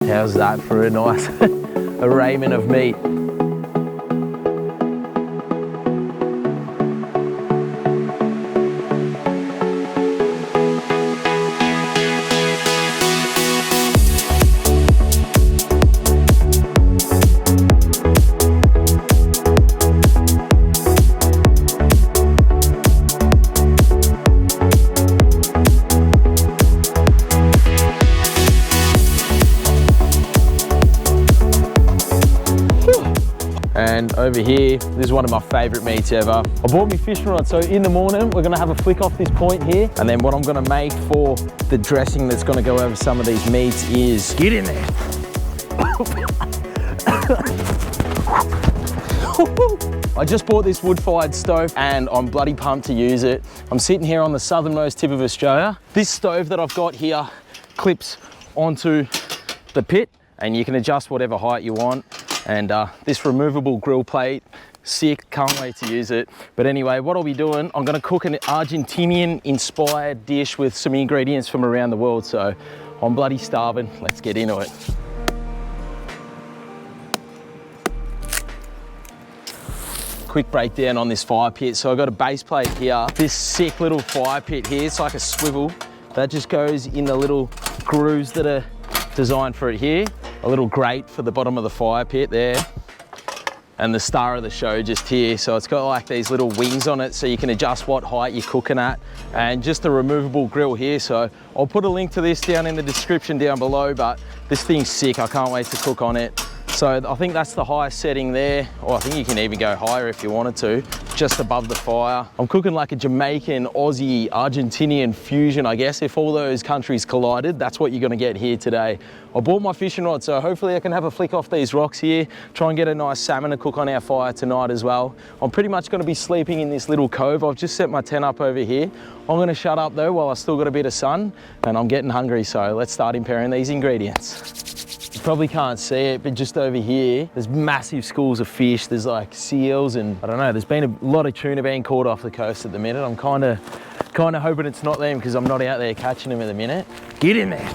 How's that for a nice arraignment of meat? And over here, this is one of my favorite meats ever. I bought me fishing rod, so in the morning, we're gonna have a flick off this point here. And then what I'm gonna make for the dressing that's gonna go over some of these meats is, get in there. I just bought this wood-fired stove and I'm bloody pumped to use it. I'm sitting here on the southernmost tip of Australia. This stove that I've got here clips onto the pit and you can adjust whatever height you want. And this removable grill plate, sick, can't wait to use it. But anyway, what I'll be doing, I'm gonna cook an Argentinian inspired dish with some ingredients from around the world. So I'm bloody starving, let's get into it. Quick breakdown on this fire pit. So I've got a base plate here. This sick little fire pit here, it's like a swivel. That just goes in the little grooves that are designed for it here. A little grate for the bottom of the fire pit there. And the star of the show just here. So it's got like these little wings on it so you can adjust what height you're cooking at. And just a removable grill here. So I'll put a link to this down in the description down below, but this thing's sick, I can't wait to cook on it. So I think that's the highest setting there, or I think you can even go higher if you wanted to, just above the fire. I'm cooking like a Jamaican, Aussie, Argentinian fusion, I guess. If all those countries collided, that's what you're gonna get here today. I bought my fishing rod, so hopefully I can have a flick off these rocks here, try and get a nice salmon to cook on our fire tonight as well. I'm pretty much gonna be sleeping in this little cove. I've just set my tent up over here. I'm gonna shut up though while I still got a bit of sun, and I'm getting hungry, so let's start preparing these ingredients. You probably can't see it, but just over here, there's massive schools of fish. There's like seals and I don't know, there's been a lot of tuna being caught off the coast at the minute. I'm kind of hoping it's not them because I'm not out there catching them at the minute. Get in there.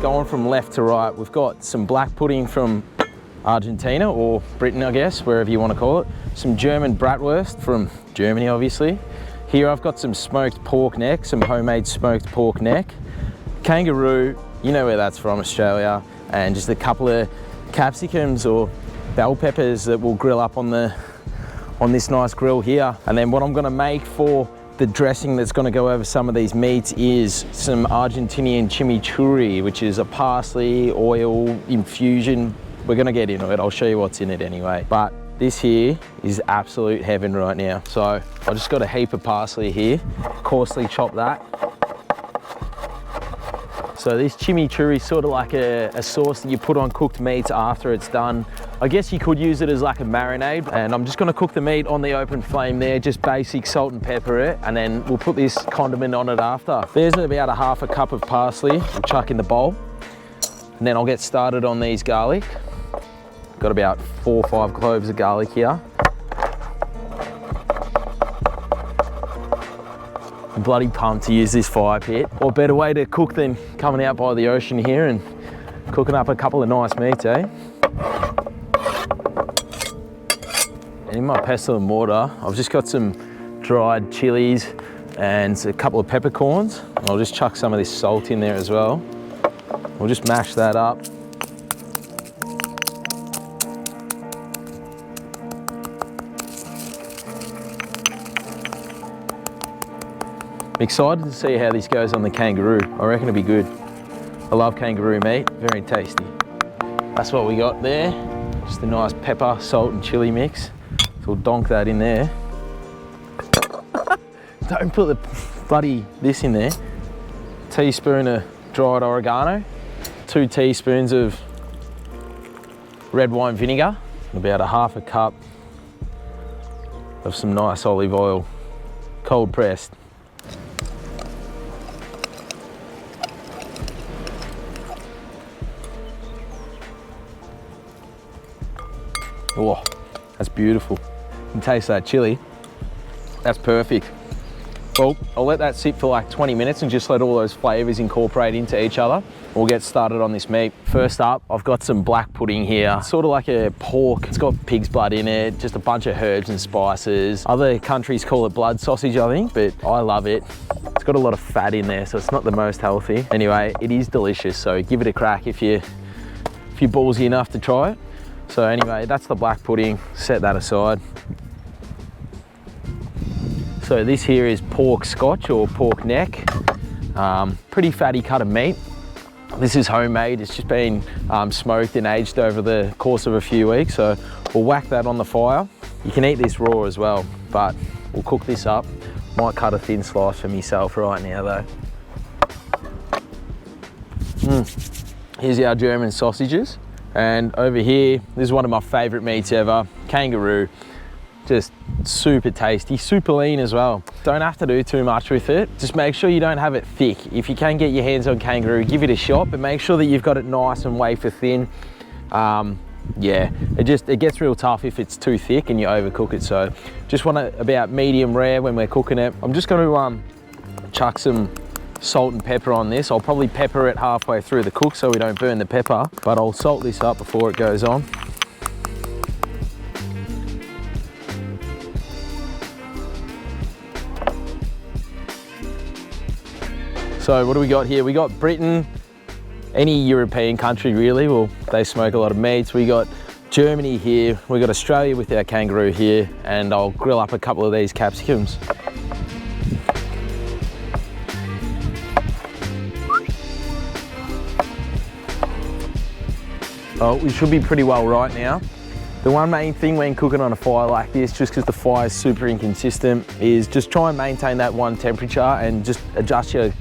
Going from left to right, we've got some black pudding from Argentina or Britain, I guess, wherever you want to call it. Some German bratwurst from Germany, obviously. Here I've got some smoked pork neck, some homemade smoked pork neck. Kangaroo, you know where that's from, Australia. And just a couple of capsicums or bell peppers that we'll grill up on this nice grill here. And then what I'm gonna make for the dressing that's gonna go over some of these meats is some Argentinian chimichurri, which is a parsley, oil, infusion. We're gonna get into it, I'll show you what's in it anyway. But this here is absolute heaven right now. So I just got a heap of parsley here, coarsely chop that. So this chimichurri is sort of like a sauce that you put on cooked meats after it's done. I guess you could use it as like a marinade, and I'm just gonna cook the meat on the open flame there, just basic salt and pepper it, and then we'll put this condiment on it after. There's about a half a cup of parsley, we'll chuck in the bowl, and then I'll get started on these garlic. Got about 4 or 5 cloves of garlic here. I'm bloody pumped to use this fire pit. What better way to cook than coming out by the ocean here and cooking up a couple of nice meats, eh? And in my pestle and mortar, I've just got some dried chilies and a couple of peppercorns. And I'll just chuck some of this salt in there as well. We'll just mash that up. I'm excited to see how this goes on the kangaroo. I reckon it'll be good. I love kangaroo meat, very tasty. That's what we got there. Just a nice pepper, salt and chili mix. So we'll donk that in there. Don't put the bloody this in there. Teaspoon of dried oregano, 2 teaspoons of red wine vinegar, and about a half a cup of some nice olive oil, cold pressed. Oh, that's beautiful. You can taste that chili. That's perfect. Well, I'll let that sit for like 20 minutes and just let all those flavors incorporate into each other. We'll get started on this meat. First up, I've got some black pudding here. Sort of like a pork. It's got pig's blood in it, just a bunch of herbs and spices. Other countries call it blood sausage, I think, but I love it. It's got a lot of fat in there, so it's not the most healthy. Anyway, it is delicious, so give it a crack if you're ballsy enough to try it. So anyway, that's the black pudding. Set that aside. So this here is pork scotch or pork neck. Pretty fatty cut of meat. This is homemade. It's just been smoked and aged over the course of a few weeks. So we'll whack that on the fire. You can eat this raw as well, but we'll cook this up. Might cut a thin slice for myself right now though. Here's our German sausages. And over here, this is one of my favorite meats ever, kangaroo. Just super tasty, super lean as well. Don't have to do too much with it. Just make sure you don't have it thick. If you can get your hands on kangaroo, give it a shot, but make sure that you've got it nice and wafer thin. Yeah, it gets real tough if it's too thick and you overcook it. So just want it about medium rare when we're cooking it. I'm just going to chuck some salt and pepper on this. I'll probably pepper it halfway through the cook so we don't burn the pepper, but I'll salt this up before it goes on. So what do we got here? We got Britain, any European country really, well, they smoke a lot of meats. We got Germany here, we got Australia with our kangaroo here, and I'll grill up a couple of these capsicums. Oh, we should be pretty well right now. The one main thing when cooking on a fire like this, just because the fire is super inconsistent, is just try and maintain that one temperature and just adjust your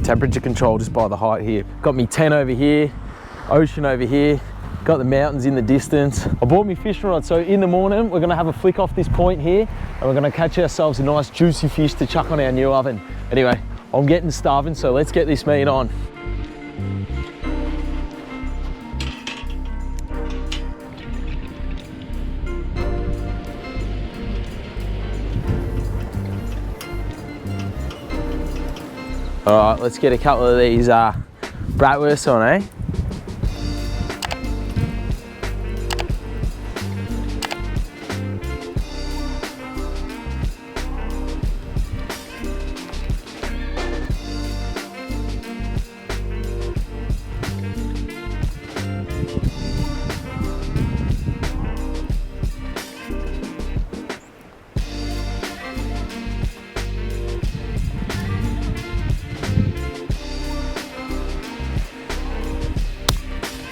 temperature control just by the height here. Got me tent over here, ocean over here, got the mountains in the distance. I bought me fishing rod, so in the morning we're gonna have a flick off this point here and we're gonna catch ourselves a nice juicy fish to chuck on our new oven. Anyway, I'm getting starving, so let's get this meat on. All right, let's get a couple of these bratwursts on, eh?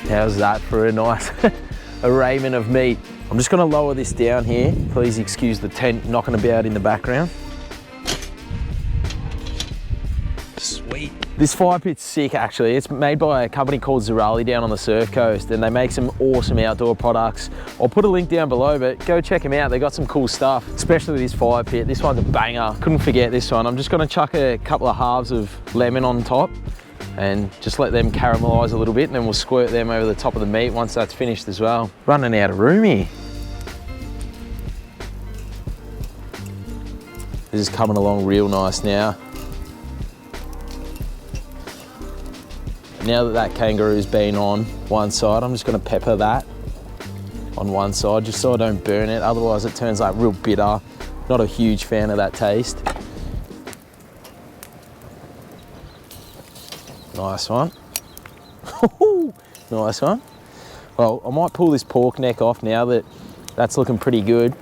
How's that for a nice arraignment of meat? I'm just gonna lower this down here. Please excuse the tent knocking about in the background. Sweet. This fire pit's sick actually. It's made by a company called Zirali down on the surf coast, and they make some awesome outdoor products. I'll put a link down below, but go check them out. They got some cool stuff, especially this fire pit. This one's a banger. Couldn't forget this one. I'm just gonna chuck a couple of halves of lemon on top and just let them caramelize a little bit, and then we'll squirt them over the top of the meat once that's finished as well. Running out of room here. This is coming along real nice now. Now that that kangaroo's been on one side, I'm just gonna pepper that on one side just so I don't burn it. Otherwise it turns like real bitter. Not a huge fan of that taste. Nice one. Nice one. Well, I might pull this pork neck off now that that's looking pretty good.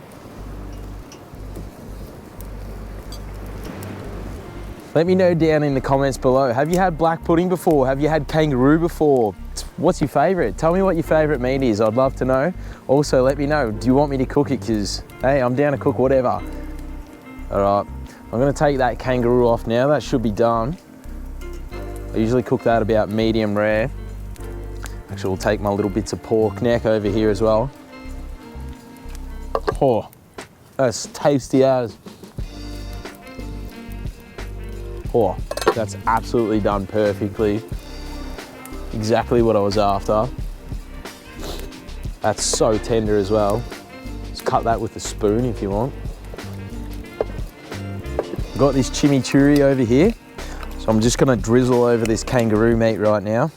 Let me know down in the comments below. Have you had black pudding before? Have you had kangaroo before? What's your favorite? Tell me what your favorite meat is. I'd love to know. Also, let me know, do you want me to cook it? Because, hey, I'm down to cook whatever. All right, I'm gonna take that kangaroo off now. That should be done. I usually cook that about medium rare. Actually, we'll take my little bits of pork neck over here as well. Oh, that's tasty as. Oh, that's absolutely done perfectly. Exactly what I was after. That's so tender as well. Just cut that with a spoon if you want. got this chimichurri over here. So I'm just gonna drizzle over this kangaroo meat right now.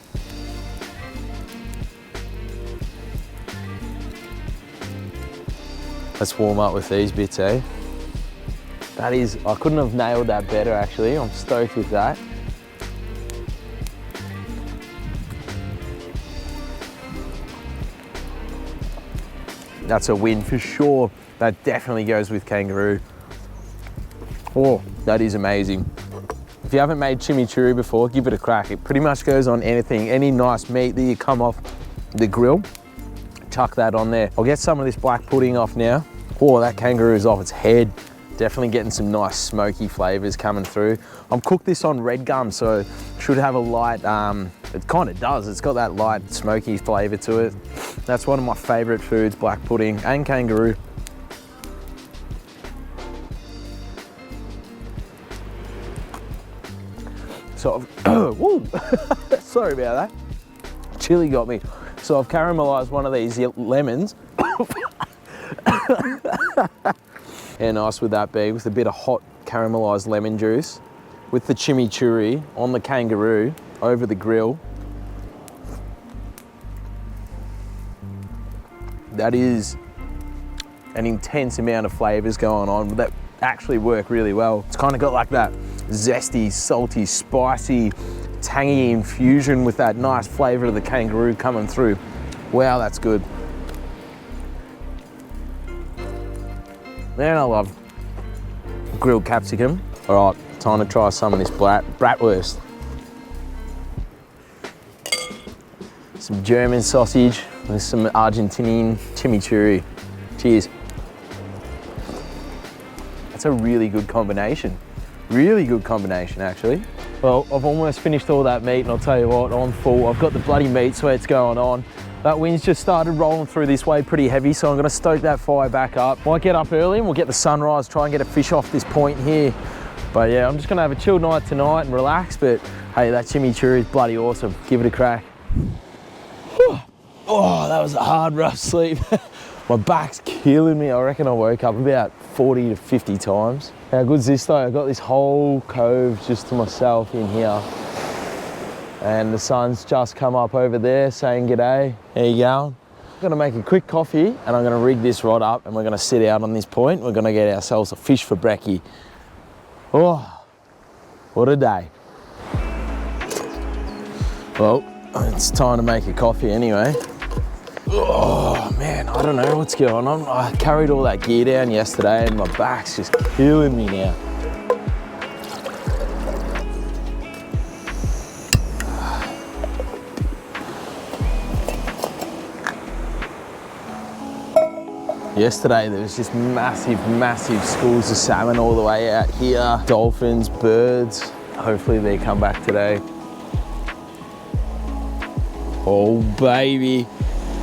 Let's warm up with these bits, eh? That is, I couldn't have nailed that better actually. I'm stoked with that. That's a win for sure. That definitely goes with kangaroo. Oh, that is amazing. If you haven't made chimichurri before, give it a crack. It pretty much goes on anything, any nice meat that you come off the grill, chuck that on there. I'll get some of this black pudding off now. Oh, that kangaroo is off its head. Definitely getting some nice smoky flavors coming through. I'm cooked this on red gum, so it should have a light, it kind of does. It's got that light smoky flavor to it. That's one of my favorite foods, black pudding and kangaroo. So I've, woo, sorry about that. Chili got me. So I've caramelized one of these lemons. How nice would that be, with a bit of hot caramelized lemon juice, with the chimichurri on the kangaroo over the grill. That is an intense amount of flavors going on that actually work really well. It's kind of got like that zesty, salty, spicy, tangy infusion with that nice flavor of the kangaroo coming through. Wow, that's good. Man, I love grilled capsicum. All right, time to try some of this bratwurst. Some German sausage with some Argentinian chimichurri. Cheers. That's a really good combination. Really good combination, actually. Well, I've almost finished all that meat, and I'll tell you what, I'm full. I've got the bloody meat sweats going on. That wind's just started rolling through this way pretty heavy, so I'm gonna stoke that fire back up. Might get up early and we'll get the sunrise, try and get a fish off this point here. But yeah, I'm just gonna have a chill night tonight and relax, but hey, that chimichurri is bloody awesome. Give it a crack. Oh, that was a hard, rough sleep. My back's killing me. I reckon I woke up about 40 to 50 times. How good's this though? I got this whole cove just to myself in here. And the sun's just come up over there saying g'day. How you going? I'm gonna make a quick coffee and I'm gonna rig this rod up and we're gonna sit out on this point. We're gonna get ourselves a fish for brekkie. Oh, what a day. Well, it's time to make a coffee anyway. Oh man, I don't know what's going on. I carried all that gear down yesterday and my back's just killing me now. Yesterday there was just massive schools of salmon all the way out here. Dolphins, birds. Hopefully they come back today. Oh baby.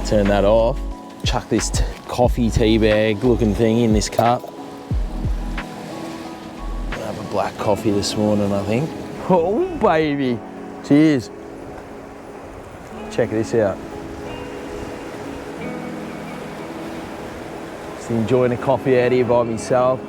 Turn that off. Chuck this coffee tea bag looking thing in this cup. I'll have a black coffee this morning, I think. Oh baby. Cheers. Check this out. Enjoying a coffee out here by myself.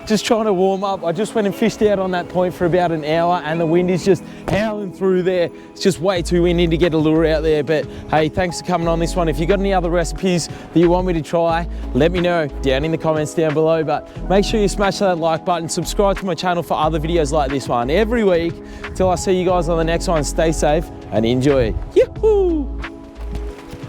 Just trying to warm up. I just went and fished out on that point for about an hour and the wind is just howling through there. It's just way too windy to get a lure out there, but hey, thanks for coming on this one. If you've got any other recipes that you want me to try, let me know down in the comments down below, but make sure you smash that like button, subscribe to my channel for other videos like this one every week. Till I see you guys on the next one, stay safe and enjoy. Yahoo!